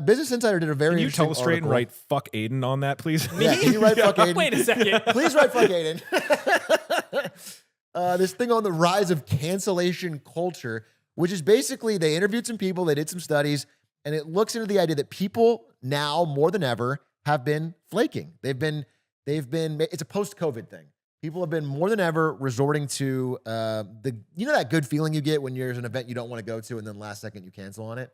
Business Insider did a very Can you interesting tell straight and article. write fuck Aiden on that, please? Yeah, can you write fuck Aiden? Wait a second. Please write fuck Aiden. This thing on the rise of cancellation culture, which is basically they interviewed some people, they did some studies, and it looks into the idea that people now more than ever have been flaking. They've been. It's a post-COVID thing. People have been more than ever resorting to that good feeling you get when there's an event you don't want to go to, and then last second you cancel on it.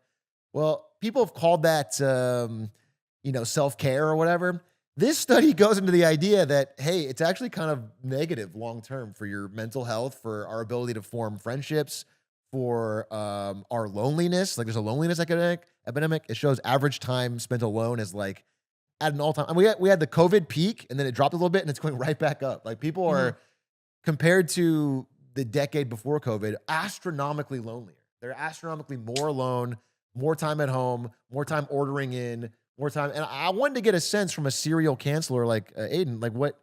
Well, people have called that self-care or whatever. This study goes into the idea that, hey, it's actually kind of negative long-term for your mental health, for our ability to form friendships, for our loneliness. Like there's a loneliness epidemic. It shows average time spent alone is like at an all-time. And we had the COVID peak, and then it dropped a little bit, and it's going right back up. Like people are, compared to the decade before COVID, astronomically lonelier. They're astronomically more alone, more time at home, more time ordering in, more time. And I wanted to get a sense from a serial canceller like Aiden, like what,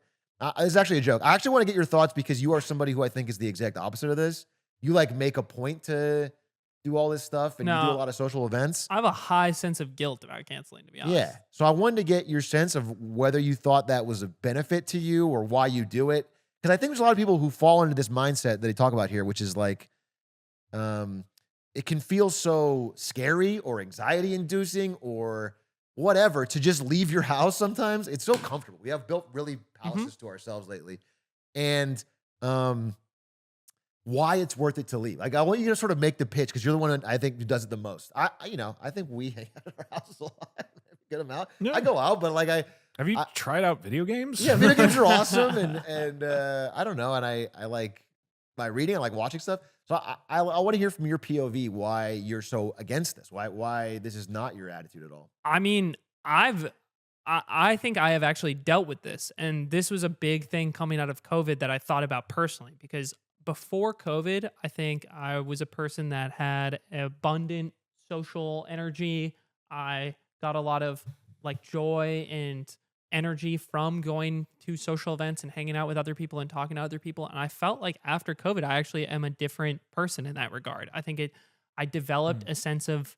this is actually a joke. I actually want to get your thoughts because you are somebody who I think is the exact opposite of this. You like make a point to do all this stuff and you do a lot of social events. I have a high sense of guilt about canceling, to be honest. Yeah. So I wanted to get your sense of whether you thought that was a benefit to you or why you do it. Because I think there's a lot of people who fall into this mindset that they talk about here, which is like, it can feel so scary or anxiety inducing or whatever to just leave your house sometimes. It's so comfortable. We have built really palaces to ourselves lately. And why it's worth it to leave. Like, I want you to sort of make the pitch because you're the one I think who does it the most. I think we hang out at our houses a lot. Get them out. Yeah. I go out, but like have you tried out video games? Yeah, video games are awesome, and I don't know, and I like by reading, I like watching stuff. So I want to hear from your POV why you're so against this. Why this is not your attitude at all. I mean, I think I have actually dealt with this, and this was a big thing coming out of COVID that I thought about personally because before COVID, I think I was a person that had abundant social energy. I got a lot of like joy and energy from going to social events and hanging out with other people and talking to other people. And I felt like after COVID, I actually am a different person in that regard. I think I developed a sense of,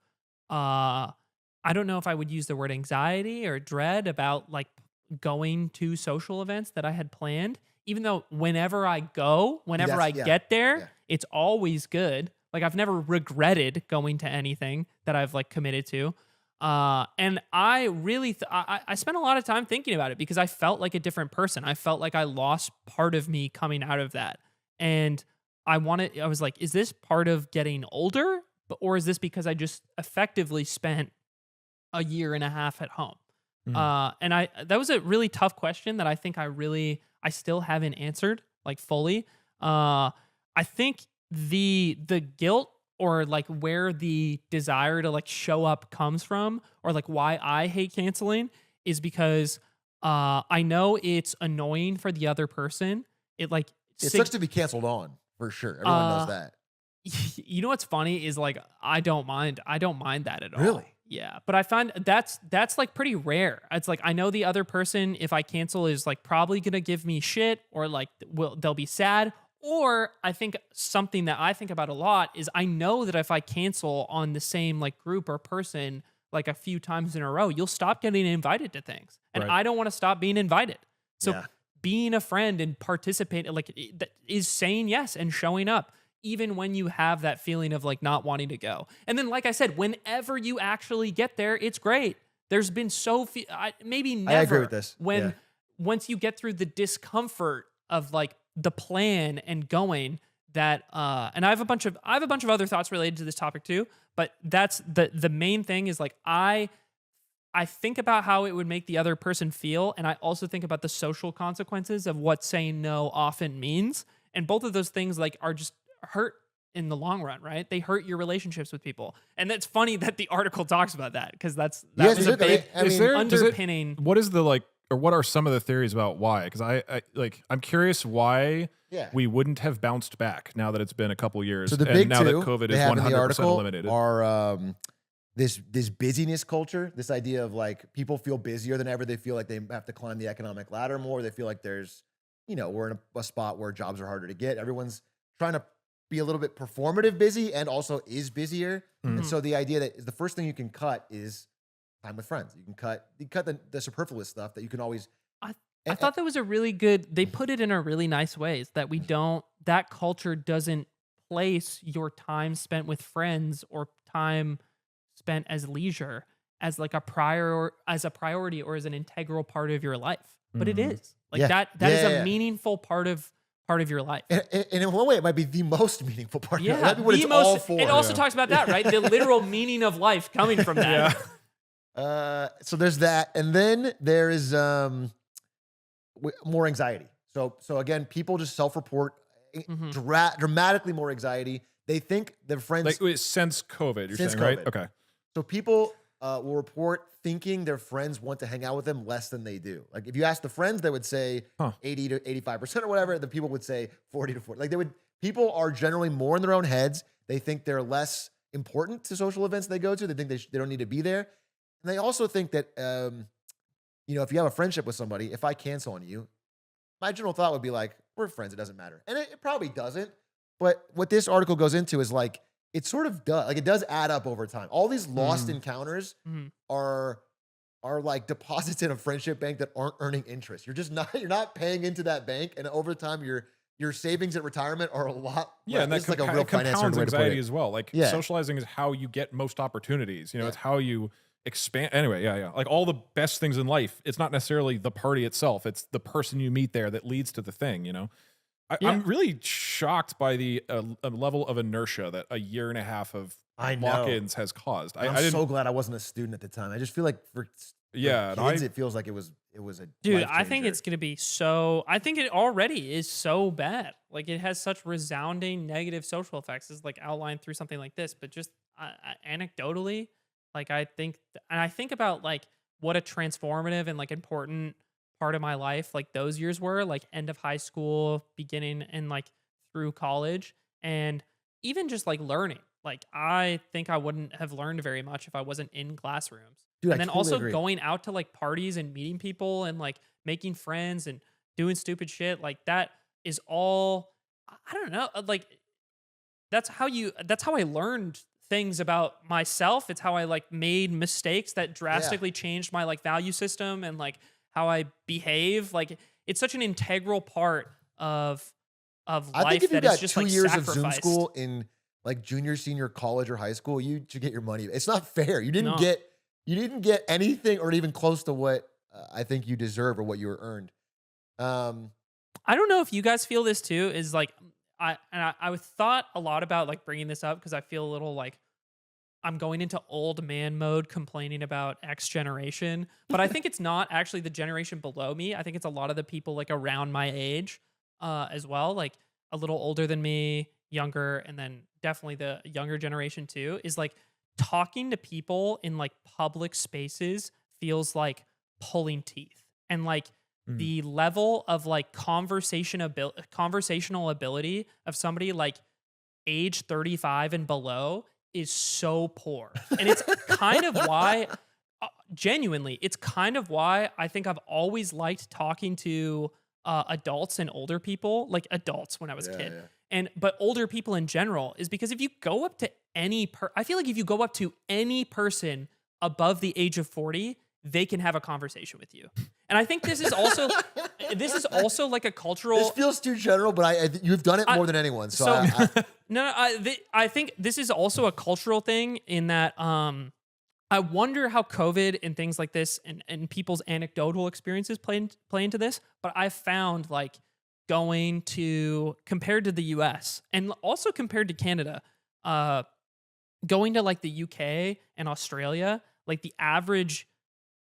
I don't know if I would use the word anxiety or dread about like going to social events that I had planned. Even though whenever I get there, it's always good. Like I've never regretted going to anything that I've like committed to. And I really, I spent a lot of time thinking about it because I felt like a different person. I felt like I lost part of me coming out of that. And I was like, is this part of getting older? Or is this because I just effectively spent a year and a half at home? And that was a really tough question that I think I still haven't answered like fully. I think the guilt or like where the desire to like show up comes from, or like why I hate canceling is because I know it's annoying for the other person. It sucks to be canceled on for sure. Everyone knows that. You know what's funny is like I don't mind that at all. Really? Yeah, but I find that's like pretty rare. It's like I know the other person, if I cancel, is like probably gonna give me shit or like they'll be sad. Or I think something that I think about a lot is I know that if I cancel on the same like group or person like a few times in a row, you'll stop getting invited to things, and I don't want to stop being invited. So being a friend and participating like is saying yes and showing up. Even when you have that feeling of like not wanting to go. And then, like I said, whenever you actually get there, it's great. There's been maybe never. I agree with this. Once you get through the discomfort of like the plan and going that, and I have a bunch of other thoughts related to this topic too, but that's the main thing is like, I think about how it would make the other person feel. And I also think about the social consequences of what saying no often means. And both of those things like are just hurt in the long run, right? They hurt your relationships with people. And that's funny that the article talks about that because that was a big underpinning. What is the like, or what are some of the theories about why? Because I'm curious why we wouldn't have bounced back now that it's been a couple years. So the and big now that COVID is 100% eliminated are this busyness culture, this idea of like people feel busier than ever. They feel like they have to climb the economic ladder more. They feel like there's, we're in a spot where jobs are harder to get. Everyone's trying to be a little bit performative busy and also is busier. And so the idea that the first thing you can cut is time with friends. You cut the superfluous stuff that you can always. I thought that was a really good. They put it in a really nice ways that that culture doesn't place your time spent with friends or time spent as leisure as like a priority or as an integral part of your life. But it is like that is a meaningful part of your life. And in one way, it might be the most meaningful part. Yeah, it might be what it's all for. It also talks about that, right? The literal meaning of life coming from that. So there's that, and then there is more anxiety. So again, people just self-report dramatically more anxiety. They think their friends since COVID. You're saying, right? Okay. So people will report thinking their friends want to hang out with them less than they do. Like if you ask the friends, they would say 80 to 85% or whatever. The people would say 40 to 40. Like people are generally more in their own heads. They think they're less important to social events they go to. They think they don't need to be there. And they also think that, if you have a friendship with somebody, if I cancel on you, my general thought would be like, we're friends. It doesn't matter. And it probably doesn't. But what this article goes into is like, it sort of does. Like it does add up over time. All these lost encounters are like deposits in a friendship bank that aren't earning interest. You're not paying into that bank. And over time, your savings at retirement are a lot. Yeah, and that's like a real compounds anxiety as well. Like socializing is how you get most opportunities. It's how you expand. Anyway, yeah. Like all the best things in life, it's not necessarily the party itself. It's the person you meet there that leads to the thing, I'm really shocked by the level of inertia that a year and a half of lock-ins has caused. I'm so glad I wasn't a student at the time. I just feel like for kids, it feels like it was a dude. I think it's gonna be so. I think it already is so bad. Like it has such resounding negative social effects, as like outlined through something like this. But just anecdotally, like I think about like what a transformative and like important part of my life like those years were, like end of high school, beginning and like through college, and even just like learning. Like I think I wouldn't have learned very much if I wasn't in classrooms. Dude, and then totally also agree. Going out to like parties and meeting people and like making friends and doing stupid shit, like that is all, I don't know, like that's how I learned things about myself. It's how I like made mistakes that drastically changed my like value system and like how I behave. Like it's such an integral part of life. I think if you that is got just 2 like years of Zoom sacrificed. school in like junior, senior college or high school, you should get your money. It's not fair. You didn't get anything or even close to what I think you deserve or what you were earned. I don't know if you guys feel this too. Is like I thought a lot about like bringing this up because I feel a little like I'm going into old man mode complaining about X generation, but I think it's not actually the generation below me. I think it's a lot of the people like around my age as well, like a little older than me, younger, and then definitely the younger generation too, is like talking to people in like public spaces feels like pulling teeth. And like the level of like conversational ability of somebody like age 35 and below is so poor. And it's kind of why, genuinely, it's kind of why I think I've always liked talking to adults and older people, like adults when I was a kid. But older people in general, is because if you go up to I feel like if you go up to any person above the age of 40, they can have a conversation with you. And I think this is also like a cultural. This feels too general, but you've done it more than anyone. I think this is also a cultural thing in that I wonder how COVID and things like this and people's anecdotal experiences play into this. But I found like compared to the US and also compared to Canada, going to like the UK and Australia, like the average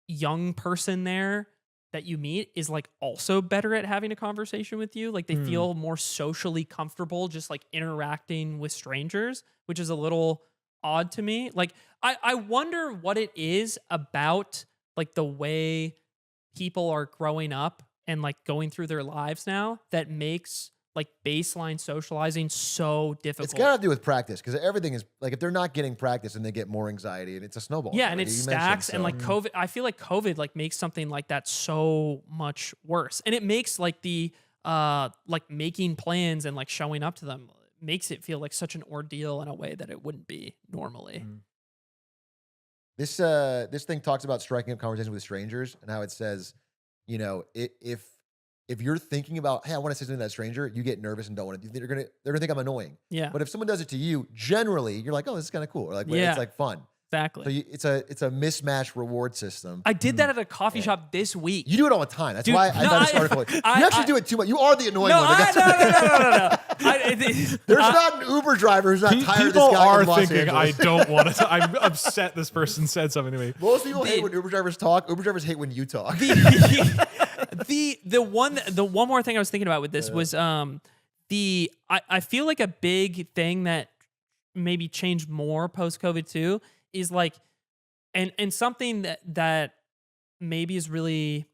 young person there that you meet is like also better at having a conversation with you. Like they feel more socially comfortable just like interacting with strangers, which is a little odd to me. Like I wonder what it is about like the way people are growing up and like going through their lives now that makes like baseline socializing so difficult. It's got to do with practice, because everything is like, if they're not getting practice and they get more anxiety, and it's a snowball. Yeah, and it stacks. And like COVID, I feel like COVID like makes something like that so much worse. And it makes like the like making plans and like showing up to them makes it feel like such an ordeal in a way that it wouldn't be normally. This thing talks about striking up conversations with strangers and how it says, you know, if you're thinking about, hey, I want to say something to that stranger, you get nervous and don't want to. They're gonna think I'm annoying. Yeah. But if someone does it to you, generally, you're like, oh, this is kind of cool. Or like, Yeah. it's like fun. Exactly. So it's a mismatched reward system. I did that at a coffee shop this week. You do it all the time. That's why I got this article. You actually do it too much. You are the annoying one. No. There's not an Uber driver who's not tired of this People guy are in Los thinking, Angeles. I don't want to. I'm upset this person said something to me. Most people hate when Uber drivers talk. Uber drivers hate when you talk. The one more thing I was thinking about with this was I feel like a big thing that maybe changed more post-COVID too is like and something that maybe is really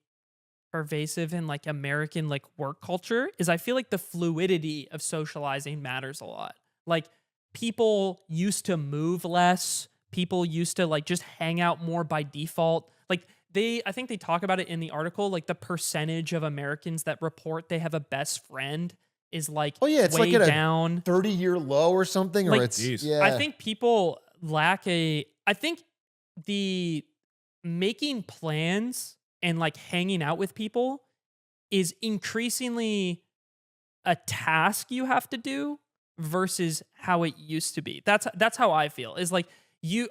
pervasive in like American like work culture is I feel like the fluidity of socializing matters a lot. Like people used to move less, people used to like just hang out more by default. Like I think they talk about it in the article, like the percentage of Americans that report they have a best friend is like it's way like at down. 30-year low or something, Like, or it's geez. I think people lack I think the making plans and like hanging out with people is increasingly a task you have to do versus how it used to be. That's how I feel. Is like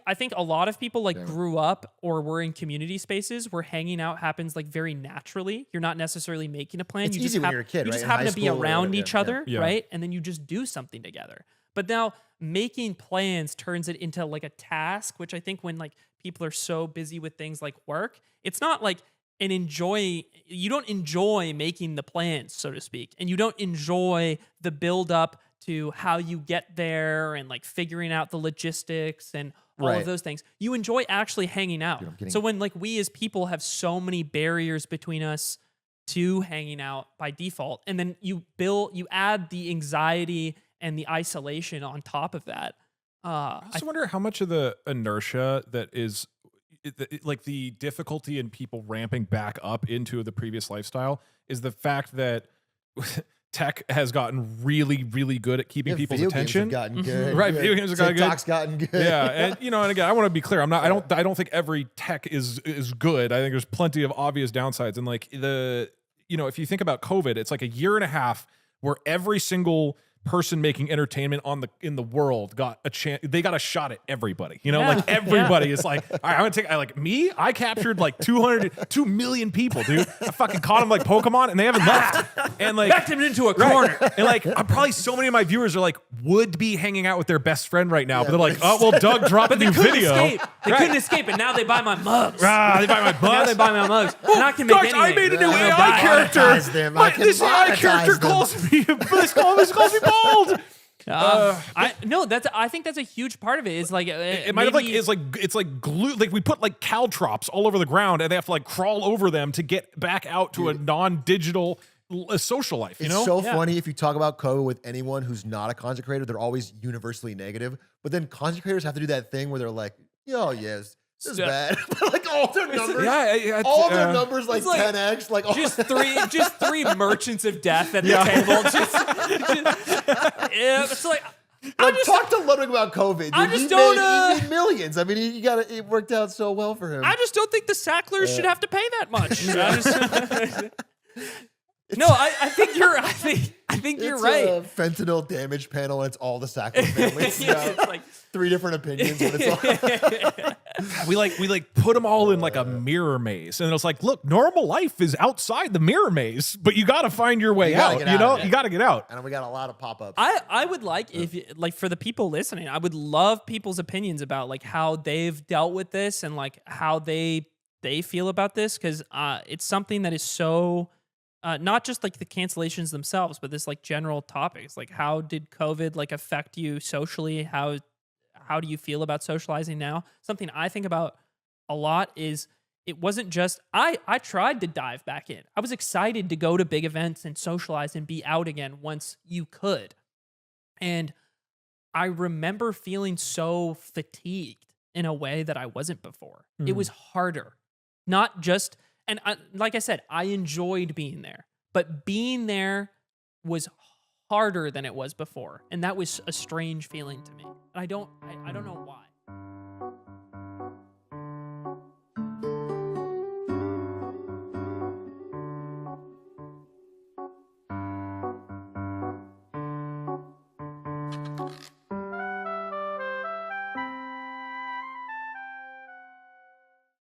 I think a lot of people like grew up or were in community spaces where hanging out happens like very naturally. You're not necessarily making a plan. It's you easy just when you're a kid, You right? just In happen high to be school or around whatever, each other, yeah. right? And then you just do something together. But now making plans turns it into like a task, which I think when like people are so busy with things like work, it's not like you don't enjoy making the plans, so to speak. And you don't enjoy the build up to how you get there and like figuring out the logistics and all of those things. You enjoy actually hanging out. So when like we as people have so many barriers between us to hanging out by default, and then you add the anxiety and the isolation on top of that. I just wonder how much of the inertia that is like the difficulty in people ramping back up into the previous lifestyle is the fact that tech has gotten really, really good at keeping people's attention. Video games have gotten good. Right, video games have gotten good. TikTok's gotten good. Yeah, and and again, I want to be clear. I don't think every tech is good. I think there's plenty of obvious downsides. And like if you think about COVID, it's like a year and a half where every single person making entertainment in the world got a chance. They got a shot at everybody. Like everybody is like, all right, I'm gonna take. I captured like 2 million people, dude. I fucking caught them like Pokemon, and they haven't left. And like backed him into a corner. And like, I'm probably so many of my viewers are like would be hanging out with their best friend right now, but they're like, oh well, Doug dropped a new video. They couldn't escape, and now they buy my mugs. They buy my mugs. Now they buy my mugs. And I can make anything. I made a new AI character. This AI character calls me. This calls me bald. I think that's a huge part of it. Is like it might have like it's like glue. Like we put like caltrops all over the ground, and they have to like crawl over them to get back out to a non-digital social life. It's so funny if you talk about COVID with anyone who's not a content creator, they're always universally negative. But then content creators have to do that thing where they're like, "Oh yes, this is bad." But like all their numbers, all their numbers like 10x, like just three merchants of death at the table. It's like. Talk to Ludwig about COVID. He made millions. I mean, it worked out so well for him. I just don't think the Sacklers should have to pay that much. No, I think you're. I think you're right. A fentanyl damage panel, and it's all the Sackler family. It's like 3 different opinions. But it's all we put them all in like a mirror maze, and it's like, look, normal life is outside the mirror maze, but you got to find your way out. You got to get out. And we got a lot of pop-ups. I would like for the people listening, I would love people's opinions about like how they've dealt with this and like how they feel about this, because it's something that is so. Not just like the cancellations themselves, but this like general topics. Like, how did COVID like affect you socially? How do you feel about socializing now? Something I think about a lot is it wasn't just I tried to dive back in. I was excited to go to big events and socialize and be out again once you could. And I remember feeling so fatigued in a way that I wasn't before. It was harder. Not just And like I said, I enjoyed being there, but being there was harder than it was before, and that was a strange feeling to me. I don't know why. Bye.